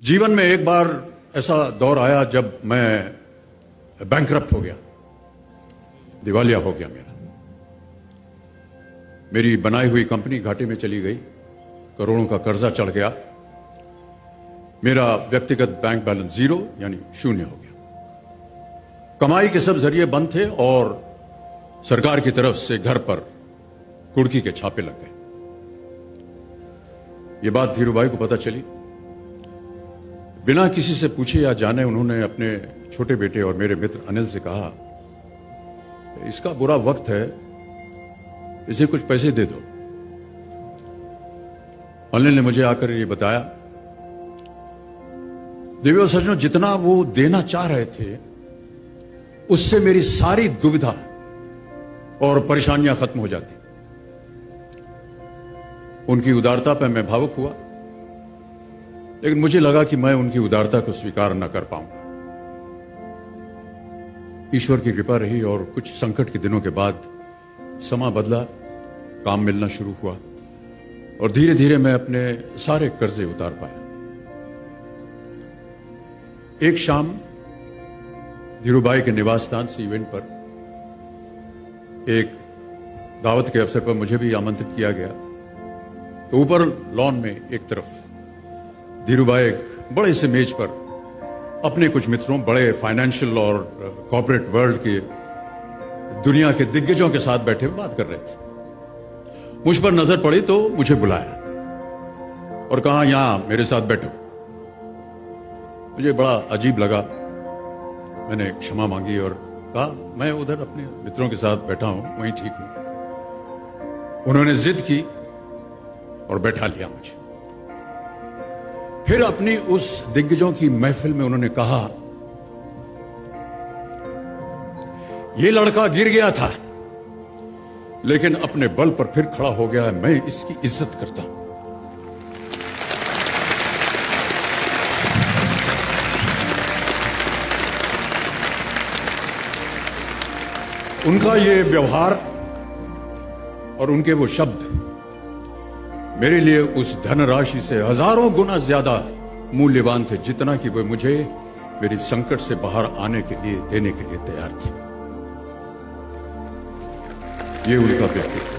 जीवन में एक बार ऐसा दौर आया जब मैं बैंकरप्ट हो गया, दिवालिया हो गया। मेरी बनाई हुई कंपनी घाटे में चली गई, करोड़ों का कर्जा चढ़ गया, मेरा व्यक्तिगत बैंक बैलेंस जीरो यानी शून्य हो गया। कमाई के सब जरिए बंद थे और सरकार की तरफ से घर पर कुर्की के छापे लग गए। ये बात धीरूभाई को पता चली। बिना किसी से पूछे या जाने उन्होंने अपने छोटे बेटे और मेरे मित्र अनिल से कहा, इसका बुरा वक्त है, इसे कुछ पैसे दे दो। अनिल ने मुझे आकर ये बताया, देवी और सज्जनों, जितना वो देना चाह रहे थे उससे मेरी सारी दुविधा और परेशानियां खत्म हो जाती। उनकी उदारता पर मैं भावुक हुआ, लेकिन मुझे लगा कि मैं उनकी उदारता को स्वीकार न कर पाऊंगा। ईश्वर की कृपा रही और कुछ संकट के दिनों के बाद समा बदला, काम मिलना शुरू हुआ और धीरे धीरे मैं अपने सारे कर्जे उतार पाया। एक शाम धीरूभाई के निवास स्थान से इवेंट पर एक दावत के अवसर पर मुझे भी आमंत्रित किया गया। तो ऊपर लॉन में एक तरफ धीरूभाई एक बड़े से मेज पर अपने कुछ मित्रों, बड़े फाइनेंशियल और कॉर्पोरेट वर्ल्ड के दुनिया के दिग्गजों के साथ बैठे हुए बात कर रहे थे। मुझ पर नजर पड़ी तो मुझे बुलाया और कहा, यहां मेरे साथ बैठो। मुझे बड़ा अजीब लगा, मैंने क्षमा मांगी और कहा, मैं उधर अपने मित्रों के साथ बैठा हूं, वहीं ठीक हूं। उन्होंने जिद की और बैठा लिया मुझे। फिर अपनी उस दिग्गजों की महफिल में उन्होंने कहा, यह लड़का गिर गया था लेकिन अपने बल पर फिर खड़ा हो गया है, मैं इसकी इज्जत करता हूं। उनका ये व्यवहार और उनके वो शब्द मेरे लिए उस धनराशि से हजारों गुना ज्यादा मूल्यवान थे, जितना कि वे मुझे मेरी संकट से बाहर आने के लिए, देने के लिए तैयार थे। ये उनका व्यक्तित्व।